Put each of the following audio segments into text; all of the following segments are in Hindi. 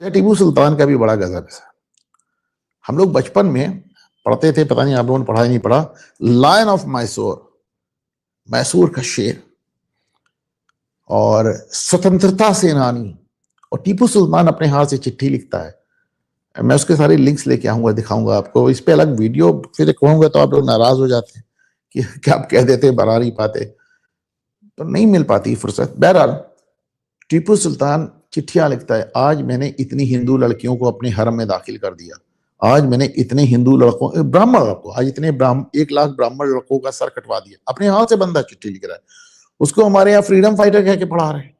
टीपू सुल्तान का भी बड़ा गजब है। हम लोग बचपन में पढ़ते थे, पता नहीं आप लोगों ने पढ़ा नहीं पढ़ा, लायन ऑफ मैसूर, मैसूर का शेर और स्वतंत्रता सेनानी। और टीपू सुल्तान अपने हाथ से चिट्ठी लिखता है। मैं उसके सारे लिंक्स लेके आऊंगा, दिखाऊंगा आपको। इस पे अलग वीडियो फिर कहूंगा तो आप लोग नाराज हो जाते हैं कि क्या आप कह देते, बना नहीं पाते, तो नहीं मिल पाती फुर्सत। बहरहाल टीपू सुल्तान चिट्ठियां लिखता है, आज मैंने इतनी हिंदू लड़कियों को अपने हरम में दाखिल कर दिया, आज मैंने इतने हिंदू लड़कों, ब्राह्मण लड़कों, आज इतने 1 लाख ब्राह्मण लड़कों का सर कटवा दिया। अपने हाथ से बंदा चिट्ठी लिख रहा है, उसको हमारे यहाँ फ्रीडम फाइटर कह के पढ़ा रहे हैं।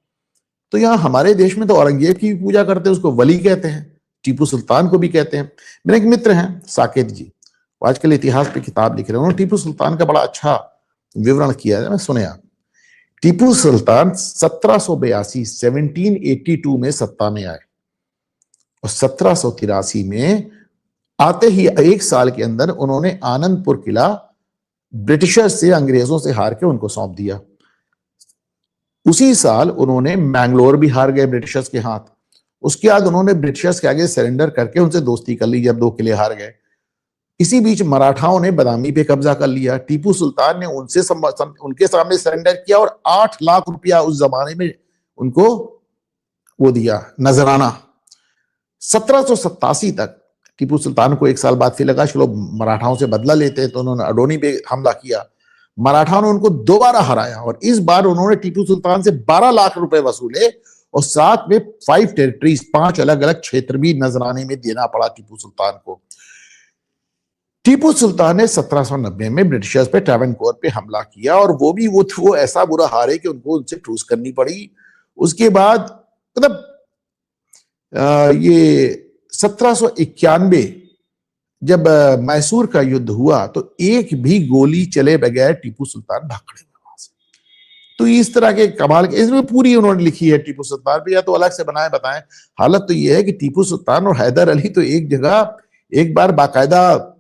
तो यहाँ हमारे देश में तो औरंगजेब की पूजा करते हैं, उसको वली कहते हैं, टीपू सुल्तान को भी कहते हैं। मेरे एक मित्र हैं साकेत जी, वो आजकल इतिहास पे किताब लिख रहे हैं, उन्होंने टीपू सुल्तान का बड़ा अच्छा विवरण किया है, मैं सुने आप। टीपू सुल्तान 1782 1782 में सत्ता में आए और 1783 में आते ही 1 साल के अंदर उन्होंने आनंदपुर किला ब्रिटिशर्स से, अंग्रेजों से हार के उनको सौंप दिया। उसी साल उन्होंने मैंगलोर भी हार गए ब्रिटिशर्स के हाथ। उसके बाद उन्होंने ब्रिटिशर्स के आगे सरेंडर करके उनसे दोस्ती कर ली जब 2 किले हार गए। इसी बीच मराठाओं ने बादामी पे कब्जा कर लिया। टीपू सुल्तान ने उनके सामने सरेंडर किया और 8 लाख रुपया उस जमाने में उनको वो दिया, नजराना। 1787 तक टीपू सुल्तान को 1 साल बाद फिर लगा चलो मराठाओं से बदला लेते हैं, तो उन्होंने अडोनी पे हमला किया। मराठाओं ने उनको दोबारा हराया और इस बार उन्होंने टीपू सुल्तान से 12 लाख रुपए वसूले और साथ में 5 टेरिटरीज, 5 अलग अलग क्षेत्र भी नजराने में देना पड़ा टीपू सुल्तान को। टीपू सुल्तान ने 1790 में ब्रिटिशर्स पे ट्रावनकोर पे हमला किया और वो ऐसा बुरा हारे कि उनको उनसे ट्रूस करनी पड़ी। उसके बाद मतलब ये 1791 जब मैसूर का युद्ध हुआ तो एक भी गोली चले बगैर टीपू सुल्तान भाग खड़े हुए वहां से। तो इस तरह के कमाल के, इसमें पूरी उन्होंने लिखी है टीपू सुल्तान पे, या तो अलग से बनाए बताएं। हालत तो ये है कि टीपू सुल्तान और हैदर अली तो एक जगह एक बार बाकायदा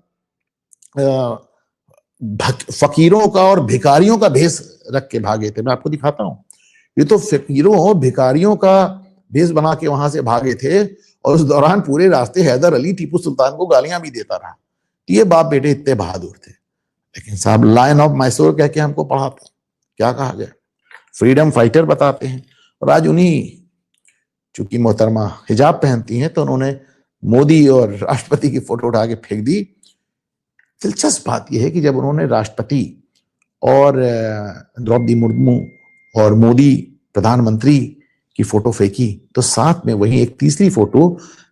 फकीरों का और भिखारियों का भेष रख के भागे थे। मैं आपको दिखाता हूं, ये तो फकीरों और भिखारियों का भेष बना के वहां से भागे थे और उस दौरान पूरे रास्ते हैदर अली टीपू सुल्तान को गालियां भी देता रहा। ये बाप बेटे इतने बहादुर थे। लेकिन साहब लायन ऑफ मैसूर कह के हमको पढ़ाते हैं, क्या कहा जाए, फ्रीडम फाइटर बताते हैं। और आज उन्हीं, चूंकि मोहतरमा हिजाब पहनती हैं, तो उन्होंने मोदी और राष्ट्रपति की फोटो उठा के फेंक दी। दिलचस्प बात यह है कि जब उन्होंने राष्ट्रपति और द्रौपदी मुर्मू और मोदी प्रधानमंत्री की फोटो फेंकी, तो साथ में वही एक तीसरी फोटो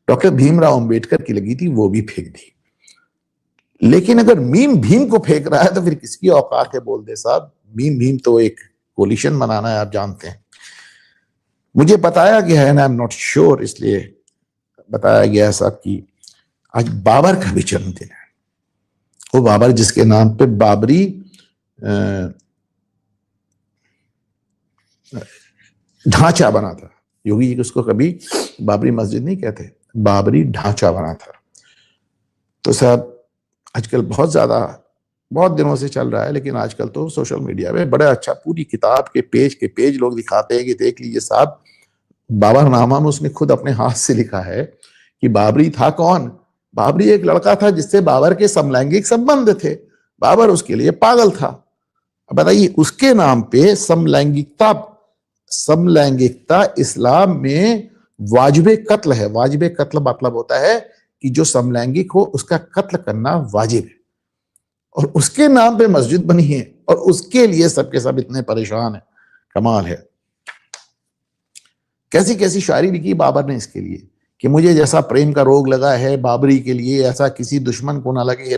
डॉक्टर भीमराव अंबेडकर की लगी थी, वो भी फेंक दी। लेकिन अगर मीम भीम को फेंक रहा है तो फिर किसकी औकात है बोल दे साहब। मीम भीम तो एक कोलिशन बनाना है, आप जानते हैं। मुझे बताया गया है ना, आई एम नॉट श्योर, इसलिए बताया गया साहब कि आज बाबर का भी जन्मदिन है। वो बाबर जिसके नाम पे बाबरी ढांचा बना था। योगी जी उसको कभी बाबरी मस्जिद नहीं कहते, बाबरी ढांचा बना था। तो साहब आजकल बहुत दिनों से चल रहा है, लेकिन आजकल तो सोशल मीडिया में बड़ा अच्छा पूरी किताब के पेज लोग दिखाते हैं कि देख लीजिए साहब, बाबरनामा में उसने खुद अपने हाथ से लिखा है कि बाबरी था कौन। बाबरी एक लड़का था जिससे बाबर के समलैंगिक संबंध थे। बाबर उसके लिए पागल था। अब बताइए, उसके नाम पे समलैंगिकता इस्लाम में वाजिबे कत्ल है। वाजिबे कत्ल मतलब होता है कि जो समलैंगिक हो उसका कत्ल करना वाजिब है, और उसके नाम पे मस्जिद बनी है और उसके लिए सबके सब इतने परेशान है। कमाल है। कैसी कैसी शायरी लिखी बाबर ने इसके लिए कि मुझे जैसा प्रेम का रोग लगा है बाबरी के लिए, ऐसा किसी दुश्मन को ना लगे।